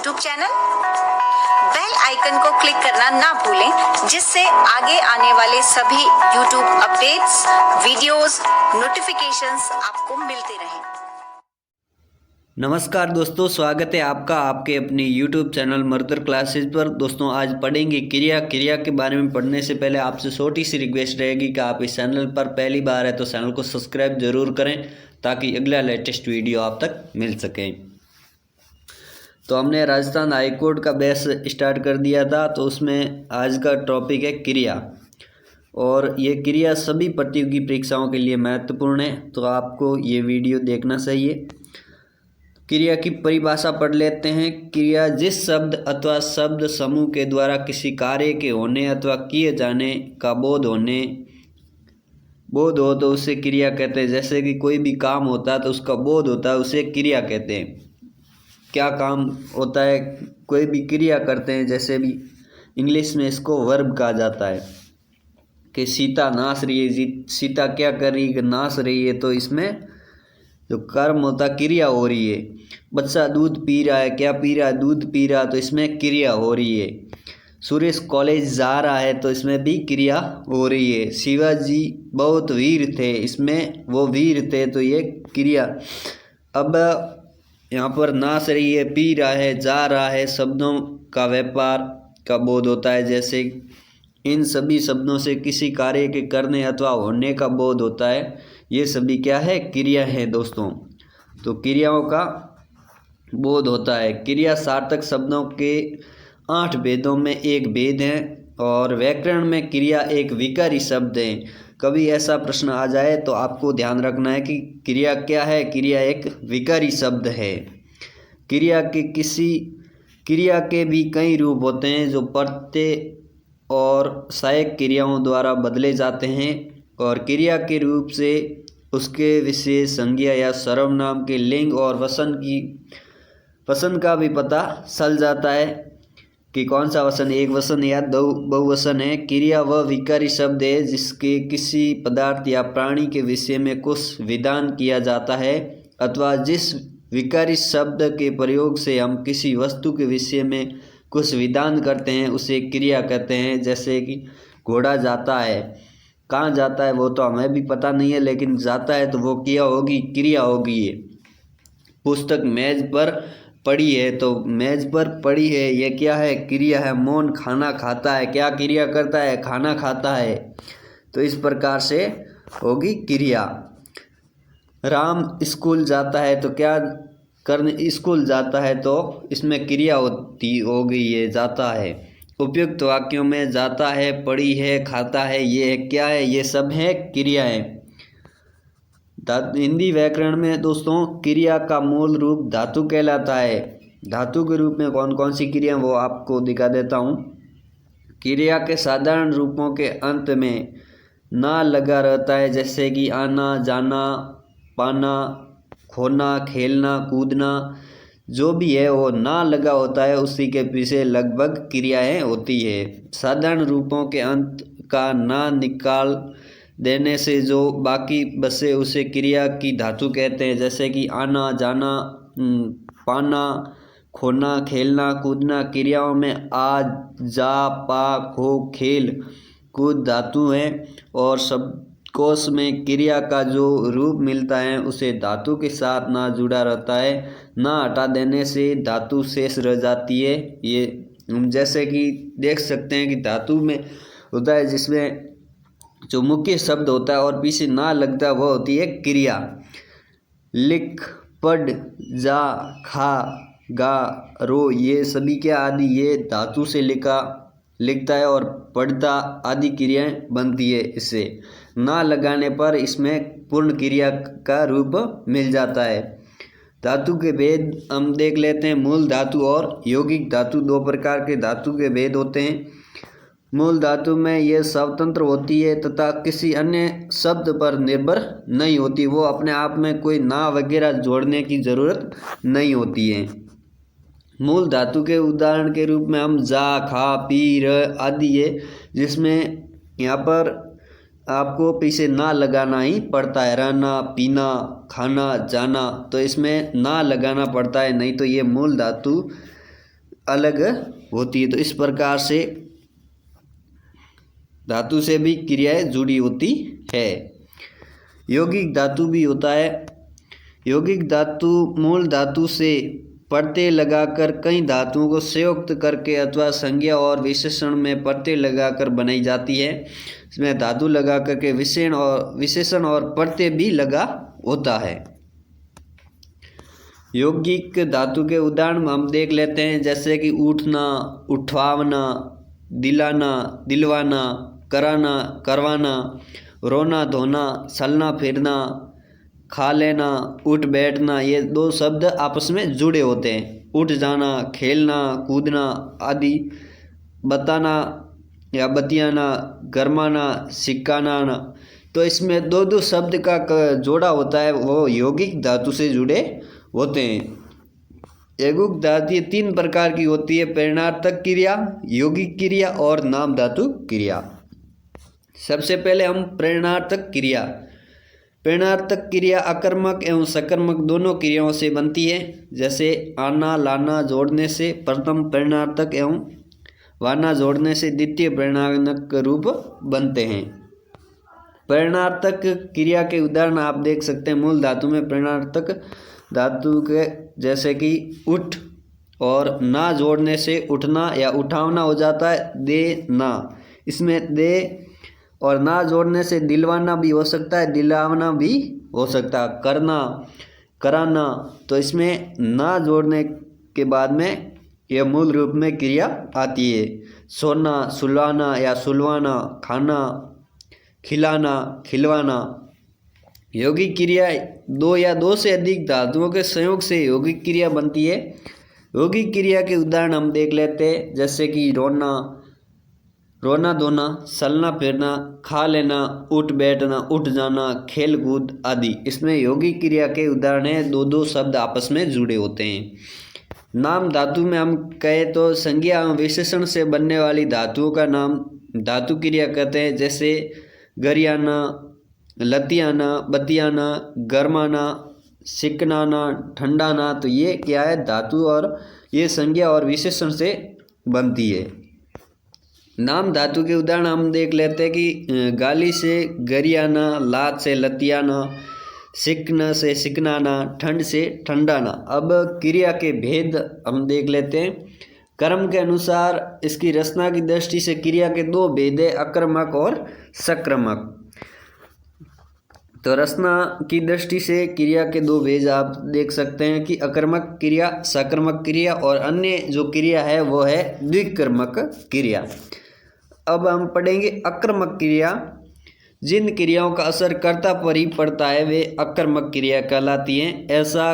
YouTube channel. Bell icon को click करना ना भूलें, जिससे आगे आने वाले सभी YouTube अपडेट्स, वीडियोस, नोटिफिकेशंस आपको मिलते रहें। नमस्कार दोस्तों, स्वागत है आपका आपके अपने YouTube चैनल मर्दर क्लासेज पर। दोस्तों आज पढ़ेंगे क्रिया के बारे में। पढ़ने से पहले आपसे छोटी सी रिक्वेस्ट रहेगी कि आप इस चैनल पर पहली बार है तो चैनल को सब्सक्राइब जरूर करें ताकि अगला लेटेस्ट वीडियो आप तक मिल सके। तो हमने राजस्थान हाई कोर्ट का बैच स्टार्ट कर दिया था, तो उसमें आज का टॉपिक है क्रिया। और ये क्रिया सभी प्रतियोगी परीक्षाओं के लिए महत्वपूर्ण है, तो आपको ये वीडियो देखना चाहिए। क्रिया की परिभाषा पढ़ लेते हैं। क्रिया जिस शब्द अथवा शब्द समूह के द्वारा किसी कार्य के होने अथवा किए जाने का बोध हो तो उसे क्रिया कहते हैं। जैसे कि कोई भी काम होता है तो उसका बोध होता है, उसे क्रिया कहते हैं। क्या काम होता है, कोई भी क्रिया करते हैं, जैसे भी इंग्लिश में इसको वर्ब कहा जाता है कि सीता नाच रही है। सीता क्या कर रही है, नाच रही है, तो इसमें जो कर्म होता क्रिया हो रही है। बच्चा दूध पी रहा है, क्या पी रहा है, दूध पी रहा है, तो इसमें क्रिया हो रही है। सुरेश कॉलेज जा रहा है तो इसमें भी क्रिया हो रही है। शिवाजी बहुत वीर थे, इसमें वो वीर थे, तो ये क्रिया। अब यहाँ पर नाच रही है, पी रहा है, जा रहा है, शब्दों का व्यापार का बोध होता है। जैसे इन सभी शब्दों से किसी कार्य के करने अथवा होने का बोध होता है। ये सभी क्या है, क्रिया है दोस्तों। तो क्रियाओं का बोध होता है। क्रिया सार्थक शब्दों के 8 भेदों में एक भेद है और व्याकरण में क्रिया एक विकारी शब्द है। कभी ऐसा प्रश्न आ जाए तो आपको ध्यान रखना है कि क्रिया क्या है। क्रिया एक विकारी शब्द है। क्रिया के भी कई रूप होते हैं जो प्रत्यय और सहायक क्रियाओं द्वारा बदले जाते हैं। और क्रिया के रूप से उसके विशेष संज्ञा या सर्वनाम के लिंग और वचन का भी पता चल जाता है कि कौन सा वचन एक वचन या दो बहुवचन है। क्रिया वह विकारी शब्द है जिसके किसी पदार्थ या प्राणी के विषय में कुछ विधान किया जाता है, अथवा जिस विकारी शब्द के प्रयोग से हम किसी वस्तु के विषय में कुछ विधान करते हैं उसे क्रिया कहते हैं। जैसे कि घोड़ा जाता है, कहाँ जाता है वो तो हमें भी पता नहीं है, लेकिन जाता है तो वो क्या होगी, क्रिया होगी। ये पुस्तक मेज पर पड़ी है, तो मेज पर पड़ी है, ये क्या है, क्रिया है। मोहन खाना खाता है, क्या क्रिया करता है, खाना खाता है, तो इस प्रकार से होगी क्रिया। राम स्कूल जाता है तो क्या करने, स्कूल जाता है, तो इसमें क्रिया हो गई है, जाता है। उपयुक्त वाक्यों में जाता है, पड़ी है, खाता है, ये क्या है, ये सब है क्रिया है। हिंदी व्याकरण में दोस्तों क्रिया का मूल रूप धातु कहलाता है। धातु के रूप में कौन कौन सी क्रिया वो आपको दिखा देता हूँ। क्रिया के साधारण रूपों के अंत में ना लगा रहता है, जैसे कि आना, जाना, पाना, खोना, खेलना, कूदना, जो भी है वो ना लगा होता है, उसी के पीछे लगभग क्रियाएं होती है। साधारण रूपों के अंत का ना निकाल देने से जो बाकी बसे उसे क्रिया की धातु कहते हैं। जैसे कि आना, जाना, पाना, खोना, खेलना, कूदना, क्रियाओं में आ, जा, पा, खो, खेल, कूद धातु हैं। और शब्दकोश में क्रिया का जो रूप मिलता है उसे धातु के साथ ना जुड़ा रहता है। ना हटा देने से धातु शेष रह जाती है। ये हम जैसे कि देख सकते हैं कि धातु में होता है जिसमें जो मुख्य शब्द होता है और पीछे ना लगता है वह होती है क्रिया। लिख, पढ़, जा, खा, गा, रो, ये सभी क्या आदि ये धातु से लिखता है और पढ़ता आदि क्रियाएं बनती है। इससे ना लगाने पर इसमें पूर्ण क्रिया का रूप मिल जाता है। धातु के भेद हम देख लेते हैं। मूल धातु और यौगिक धातु, दो प्रकार के धातु के भेद होते हैं। मूल धातु में यह स्वतंत्र होती है तथा किसी अन्य शब्द पर निर्भर नहीं होती। वो अपने आप में कोई ना वगैरह जोड़ने की जरूरत नहीं होती है। मूल धातु के उदाहरण के रूप में हम जा, खा, पी, र आदि है, जिसमें यहाँ पर आपको पीछे ना लगाना ही पड़ता है। रहना, पीना, खाना, जाना, तो इसमें ना लगाना पड़ता है, नहीं तो ये मूल धातु अलग होती है। तो इस प्रकार से धातु से भी क्रियाएं जुड़ी होती है। यौगिक धातु भी होता है। यौगिक धातु मूल धातु से परतें लगाकर कई धातुओं को संयुक्त करके अथवा संज्ञा और विशेषण में परतें लगाकर बनाई जाती है। इसमें धातु लगा करके विशेषण और परतें भी लगा होता है। यौगिक धातु के उदाहरण हम देख लेते हैं, जैसे कि उठना, उठवाना, दिलाना, दिलवाना, कराना, करवाना, रोना, धोना, चलना फिरना, खा लेना, उठ बैठना। ये दो शब्द आपस में जुड़े होते हैं। उठ जाना, खेलना, कूदना आदि। बताना या बतियाना, गरमाना, सिकाना। तो इसमें दो शब्द का जोड़ा होता है, वो यौगिक धातु से जुड़े होते हैं। यौगिक धातु 3 प्रकार की होती है, प्रेरणार्थक क्रिया, यौगिक क्रिया और नाम धातु क्रिया। सबसे पहले हम प्रेरणार्थक क्रिया। प्रेरणार्थक क्रिया अकर्मक एवं सकर्मक दोनों क्रियाओं से बनती है। जैसे आना लाना जोड़ने से प्रथम प्रेरणार्थक एवं वाना जोड़ने से द्वितीय प्रेरणार्थक रूप बनते हैं। प्रेरणार्थक क्रिया के उदाहरण आप देख सकते हैं। मूल धातु में प्रेरणार्थक धातु के जैसे कि उठ और ना जोड़ने से उठना या उठावना हो जाता है। दे ना, इसमें दे और ना जोड़ने से दिलवाना भी हो सकता है, दिलावना भी हो सकता है। करना, कराना, तो इसमें ना जोड़ने के बाद में यह मूल रूप में क्रिया आती है। सोना, सुलवाना या सुलवाना, खाना, खिलाना, खिलवाना। यौगिक क्रिया 2 या 2 से अधिक धातुओं के संयोग से यौगिक क्रिया बनती है। यौगिक क्रिया के उदाहरण हम देख लेते हैं, जैसे कि रोना, रोना धोना, चलना फिरना, खा लेना, उठ बैठना, उठ जाना, खेल कूद आदि। इसमें यौगिक क्रिया के उदाहरण है, 2 शब्द आपस में जुड़े होते हैं। नाम धातु में हम कहें तो संज्ञा एवं विशेषण से बनने वाली धातुओं का नाम धातु क्रिया कहते हैं। जैसे गरियाना, लतियाना, बतियाना, गरमाना, सिकनाना, ठंडाना। तो ये क्या है, धातु और ये संज्ञा और विशेषण से बनती है। नाम धातु के उदाहरण हम देख लेते हैं कि गाली से गरियाना, लात से लतियाना, सिकना से सिकनाना, ठंड से ठंडाना। अब क्रिया के भेद हम देख लेते हैं। कर्म के अनुसार इसकी रचना की दृष्टि से क्रिया के 2 भेद है, अकर्मक और सक्रमक। तो रचना की दृष्टि से क्रिया के 2 भेद आप देख सकते हैं कि अकर्मक क्रिया, सकर्मक क्रिया, और अन्य जो क्रिया है वो है द्विकर्मक क्रिया। अब हम पढ़ेंगे अकर्मक क्रिया। जिन क्रियाओं का असर कर्ता पर ही पड़ता है वे अकर्मक क्रिया कहलाती हैं। ऐसा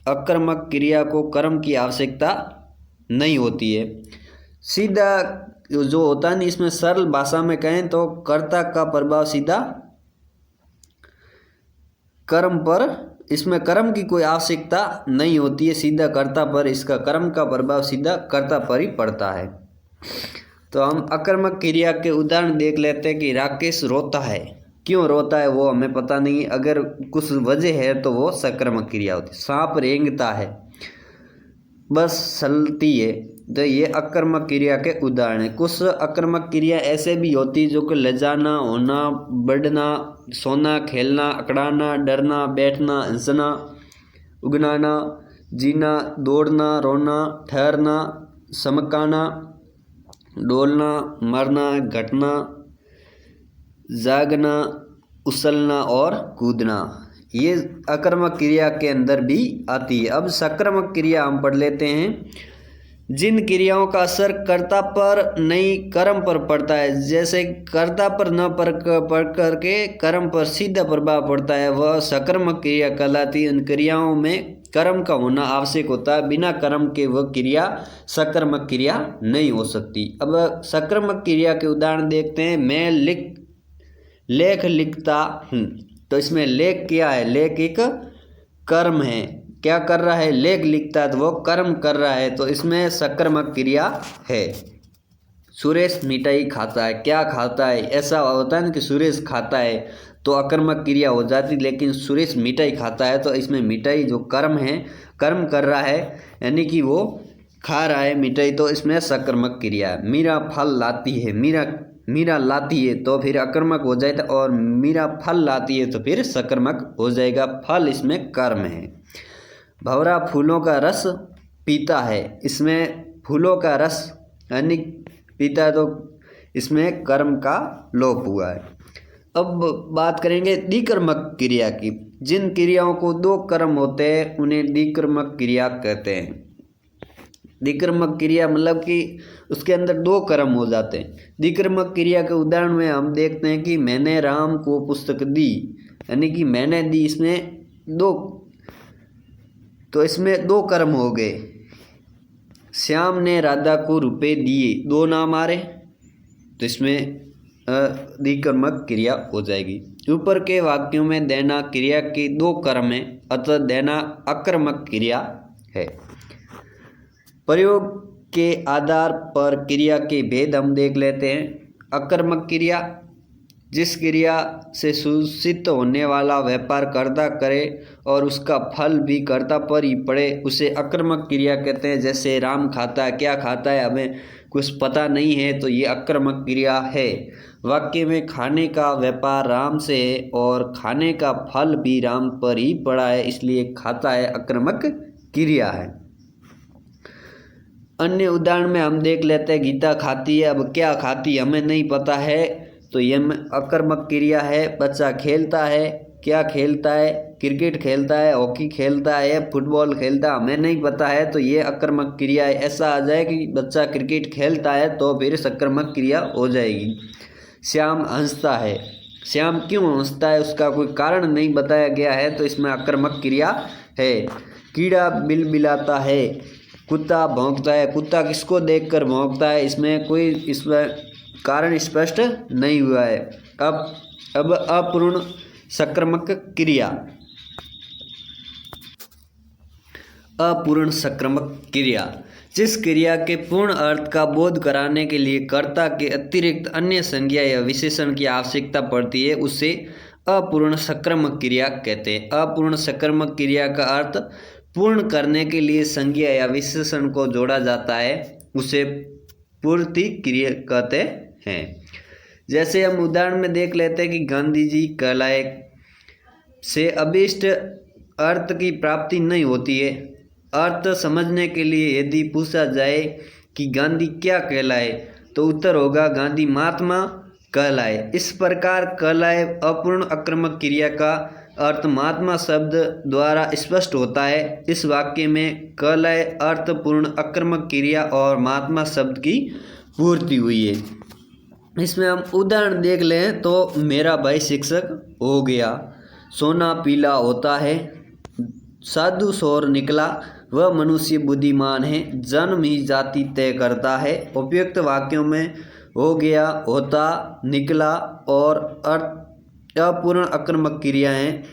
अकर्मक क्रिया को कर्म की आवश्यकता नहीं होती है। सीधा जो होता है, इसमें सरल भाषा में कहें तो कर्ता का प्रभाव सीधा कर्म पर, इसमें कर्म की कोई आवश्यकता नहीं होती है, सीधा कर्ता पर इसका कर्म का प्रभाव सीधा कर्ता पर ही पड़ता है। तो हम अकर्मक क्रिया के उदाहरण देख लेते हैं कि राकेश रोता है। क्यों रोता है वो हमें पता नहीं, अगर कुछ वजह है तो वो सकर्मक क्रिया होती है। सांप रेंगता है, बस चलती है, तो ये अकर्मक क्रिया के उदाहरण है। कुछ अकर्मक क्रिया ऐसे भी होती जो कि ले जाना, होना, बढ़ना, सोना, खेलना, अकड़ाना, डरना, बैठना, हंसना, उगनाना, जीना, दौड़ना, रोना, ठहरना, समकाना, डोलना, मरना, घटना, जागना, उछलना और कूदना। ये अकर्मक क्रिया के अंदर भी आती है। अब सकर्मक क्रिया हम पढ़ लेते हैं। जिन क्रियाओं का असर कर्ता पर नहीं कर्म पर पड़ता है, जैसे कर्ता पर न पड़ करके कर्म पर सीधा प्रभाव पड़ता है, वह सकर्मक क्रिया कहलाती है। इन क्रियाओं में कर्म का होना आवश्यक होता है, बिना कर्म के वह क्रिया सकर्मक क्रिया नहीं हो सकती। अब सकर्मक क्रिया के उदाहरण देखते हैं। मैं लेख लिखता हूँ, तो इसमें लेख क्या है, लेख एक कर्म है। क्या कर रहा है, लेख लिखता है, तो वो कर्म कर रहा है, तो इसमें सकर्मक क्रिया है। सुरेश मिठाई खाता है, क्या खाता है, ऐसा होता है ना कि सुरेश खाता है तो अकर्मक क्रिया हो जाती, लेकिन सुरेश मिठाई खाता है तो इसमें मिठाई जो कर्म है, कर्म कर रहा है, यानी कि वो खा रहा है मिठाई तो इसमें सकर्मक क्रिया है। मीरा फल लाती है, मीरा लाती है तो फिर अकर्मक हो जाएगा, और मीरा फल लाती है तो फिर सकर्मक हो जाएगा। फल इसमें कर्म है। भंवरा फूलों का रस पीता है, इसमें फूलों का रस यानी पीता है तो इसमें कर्म का लोप हुआ है। अब बात करेंगे द्विकर्मक क्रिया की। जिन क्रियाओं को दो कर्म होते हैं उन्हें द्विकर्मक क्रिया कहते हैं। द्विकर्मक क्रिया मतलब कि उसके अंदर दो कर्म हो जाते हैं। द्विकर्मक क्रिया के उदाहरण में हम देखते हैं कि मैंने राम को पुस्तक दी, यानी कि मैंने दी, इसमें दो कर्म हो गए। श्याम ने राधा को रुपए दिए, दो नाम आ रहे तो इसमें द्विकर्मक क्रिया हो जाएगी। ऊपर के वाक्यों में देना क्रिया के दो कर्म है, अतः देना अकर्मक क्रिया है। प्रयोग के आधार पर क्रिया के भेद हम देख लेते हैं। अकर्मक क्रिया, जिस क्रिया से सूचित होने वाला व्यापार कर्ता करे और उसका फल भी कर्ता पर ही पड़े, उसे अकर्मक क्रिया कहते हैं। जैसे राम खाता है, क्या खाता है हमें कुछ पता नहीं है, तो ये अकर्मक क्रिया है। वाक्य में खाने का व्यापार राम से है और खाने का फल भी राम पर ही पड़ा है, इसलिए खाता है अकर्मक क्रिया है। अन्य उदाहरण में हम देख लेते हैं, गीता खाती है, अब क्या खाती हमें नहीं पता है तो यह अकर्मक क्रिया है। बच्चा खेलता है, क्या खेलता है, क्रिकेट खेलता है, हॉकी खेलता है, फुटबॉल खेलता है, हमें नहीं पता है तो ये अकर्मक क्रिया है। ऐसा आ जाए कि बच्चा क्रिकेट खेलता है तो फिर सकर्मक क्रिया हो जाएगी। श्याम हंसता है, श्याम क्यों हंसता है उसका कोई कारण नहीं बताया गया है तो इसमें अकर्मक क्रिया है। कीड़ा बिलबिलाता है, कुत्ता भौंकता है, कुत्ता किसको देखकर भौंकता है, इसमें कारण स्पष्ट नहीं हुआ है। अब अपूर्ण सकर्मक क्रिया। अपूर्ण सकर्मक क्रिया, जिस क्रिया के पूर्ण अर्थ का बोध कराने के लिए कर्ता के अतिरिक्त अन्य संज्ञा या विशेषण की आवश्यकता पड़ती है, उसे अपूर्ण सकर्मक क्रिया कहते हैं। अपूर्ण सकर्मक क्रिया का अर्थ पूर्ण करने के लिए संज्ञा या विशेषण को जोड़ा जाता है, उसे पूर्ति क्रिया कहते हैं। जैसे हम उदाहरण में देख लेते हैं कि गांधी जी कहलाए से अभीष्ट अर्थ की प्राप्ति नहीं होती है। अर्थ समझने के लिए यदि पूछा जाए कि गांधी क्या कहलाए तो उत्तर होगा गांधी महात्मा कहलाए। इस प्रकार कहलाए अपूर्ण अकर्मक क्रिया का अर्थ महात्मा शब्द द्वारा स्पष्ट होता है। इस वाक्य में कहलाए अर्थ पूर्ण अकर्मक क्रिया और महात्मा शब्द की पूर्ति हुई है। इसमें हम उदाहरण देख लें तो मेरा भाई शिक्षक हो गया, सोना पीला होता है, साधु शोर निकला, वह मनुष्य बुद्धिमान है, जन्म ही जाति तय करता है। उपयुक्त वाक्यों में हो गया, होता, निकला और अर्थ अपूर्ण अकर्मक क्रिया हैं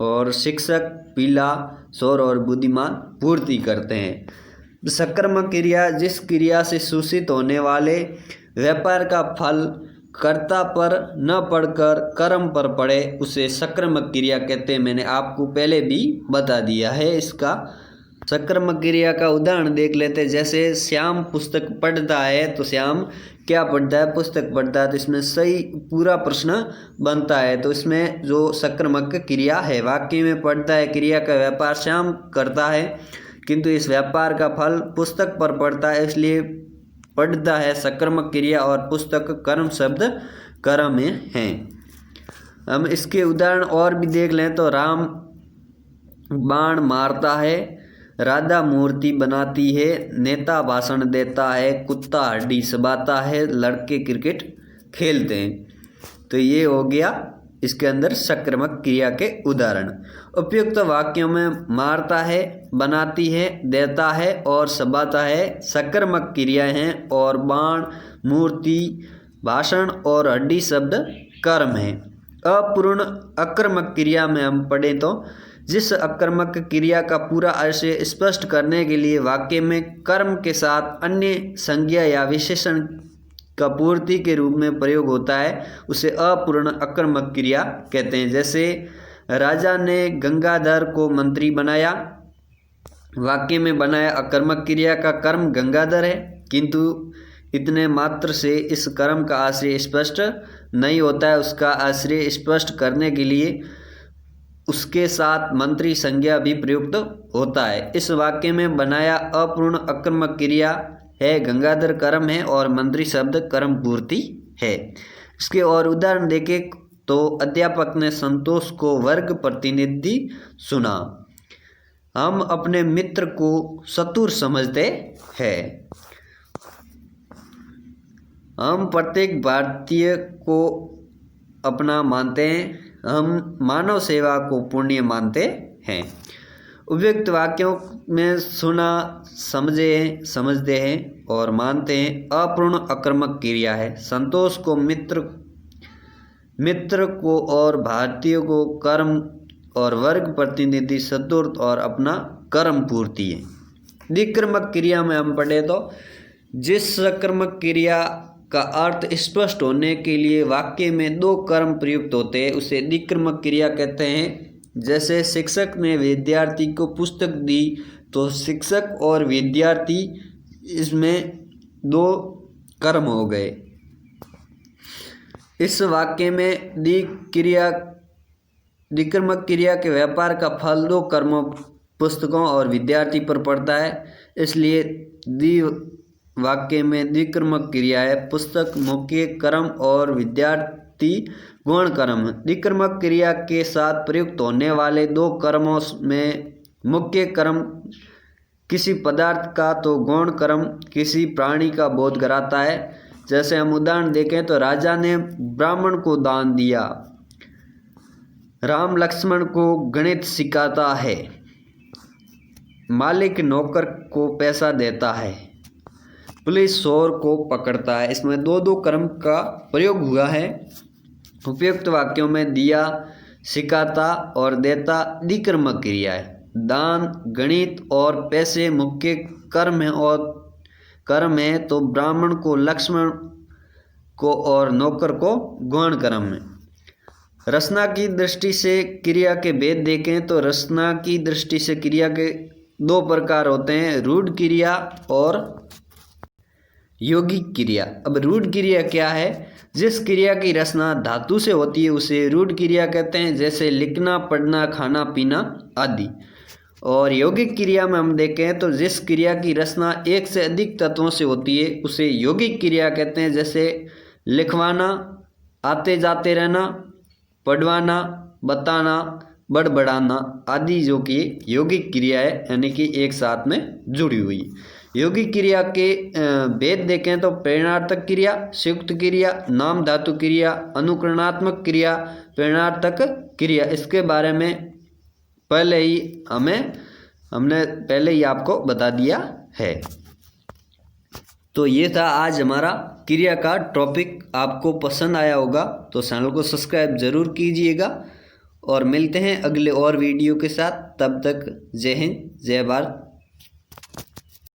और शिक्षक, पीला, शोर और बुद्धिमान पूर्ति करते हैं। सकर्मक क्रिया, जिस क्रिया से सूचित होने वाले व्यापार का फल कर्ता पर न पड़कर कर्म पर पड़े, उसे सकर्मक क्रिया कहते हैं। मैंने आपको पहले भी बता दिया है इसका। सकर्मक क्रिया का उदाहरण देख लेते हैं। जैसे श्याम पुस्तक पढ़ता है तो श्याम क्या पढ़ता है, पुस्तक पढ़ता है, तो इसमें सही पूरा प्रश्न बनता है। तो इसमें जो सकर्मक क्रिया है, वाक्य में पढ़ता है क्रिया का व्यापार श्याम करता है, किंतु इस व्यापार का फल पुस्तक पर पड़ता है, इसलिए पढ़ता है सकर्मक क्रिया और पुस्तक कर्म शब्द कर्म में हैं। हम इसके उदाहरण और भी देख लें तो राम बाण मारता है, राधा मूर्ति बनाती है, नेता भाषण देता है, कुत्ता हड्डी चबाता है, लड़के क्रिकेट खेलते हैं। तो ये हो गया इसके अंदर सकर्मक क्रिया के उदाहरण। उपयुक्त वाक्यों में मारता है, बनाती है, देता है और चबाता है सकर्मक क्रियाएं हैं और बाण, मूर्ति, भाषण और हड्डी शब्द कर्म हैं। अपूर्ण अकर्मक क्रिया में हम पढ़ें तो जिस अकर्मक क्रिया का पूरा आशय स्पष्ट करने के लिए वाक्य में कर्म के साथ अन्य संज्ञा या विशेषण का पूर्ति के रूप में प्रयोग होता है, उसे अपूर्ण अकर्मक क्रिया कहते हैं। जैसे राजा ने गंगाधर को मंत्री बनाया, वाक्य में बनाया अकर्मक क्रिया का कर्म गंगाधर है, किंतु इतने मात्र से इस कर्म का आश्रय स्पष्ट नहीं होता है। उसका आश्रय स्पष्ट करने के लिए उसके साथ मंत्री संज्ञा भी प्रयुक्त होता है। इस वाक्य में बनाया अपूर्ण अकर्मक क्रिया है गंगाधर कर्म है और मंत्री शब्द कर्म पूर्ति है। इसके और उदाहरण देखें तो अध्यापक ने संतोष को वर्ग प्रतिनिधि सुना। हम अपने मित्र को चतुर समझते हैं। हम प्रत्येक भारतीय को अपना मानते हैं। हम मानव सेवा को पुण्य मानते हैं। उपयुक्त वाक्यों में सुना, समझते हैं और मानते हैं अपूर्ण अकर्मक क्रिया है। संतोष को मित्र को और भारतीय को कर्म और वर्ग प्रतिनिधि चतुर और अपना कर्म पूर्ति है। द्विकर्मक क्रिया में हम पढ़े तो जिस सकर्मक क्रिया का अर्थ स्पष्ट होने के लिए वाक्य में दो कर्म प्रयुक्त होते हैं उसे द्विकर्मक क्रिया कहते हैं। जैसे शिक्षक ने विद्यार्थी को पुस्तक दी तो शिक्षक और विद्यार्थी इसमें दो कर्म हो गए। इस वाक्य में द्विकर्मक क्रिया के व्यापार का फल दो कर्मों पुस्तकों और विद्यार्थी पर पड़ता है, इसलिए वाक्य में द्विकर्मक क्रिया है। पुस्तक मुख्य कर्म और विद्यार्थी गौण कर्म। द्विकर्मक क्रिया के साथ प्रयुक्त होने वाले दो कर्मों में मुख्य कर्म किसी पदार्थ का तो गौण कर्म किसी प्राणी का बोध कराता है। जैसे हम उदाहरण देखें तो राजा ने ब्राह्मण को दान दिया। राम लक्ष्मण को गणित सिखाता है। मालिक नौकर को पैसा देता है। पुलिस चोर को पकड़ता है। इसमें दो कर्म का प्रयोग हुआ है। उपयुक्त वाक्यों में दिया, सिखाता और देता द्विकर्मक क्रिया है। दान, गणित और पैसे मुख्य कर्म है तो ब्राह्मण को, लक्ष्मण को और नौकर को गौण कर्म है। रचना की दृष्टि से क्रिया के भेद देखें तो रचना की दृष्टि से क्रिया के दो प्रकार होते हैं, रूढ़ क्रिया और यौगिक क्रिया। अब रूढ़ क्रिया क्या है? जिस क्रिया की रचना धातु से होती है उसे रूढ़ क्रिया कहते हैं, जैसे लिखना, पढ़ना, खाना, पीना आदि। और यौगिक क्रिया में हम देखें तो जिस क्रिया की रचना एक से अधिक तत्वों से होती है उसे यौगिक क्रिया कहते हैं, जैसे लिखवाना, आते जाते रहना, पढ़वाना, बताना, बड़बड़ाना आदि, जो कि यौगिक क्रिया है, यानी कि एक साथ में जुड़ी हुई। यौगिक क्रिया के भेद देखें तो प्रेरणार्थक क्रिया, संयुक्त क्रिया, नाम धातु क्रिया, अनुकरणात्मक क्रिया, प्रेरणार्थक क्रिया। इसके बारे में हमने पहले ही आपको बता दिया है। तो ये था आज हमारा क्रिया का टॉपिक। आपको पसंद आया होगा तो चैनल को सब्सक्राइब जरूर कीजिएगा और मिलते हैं अगले और वीडियो के साथ। तब तक जय हिंद, जय भारत।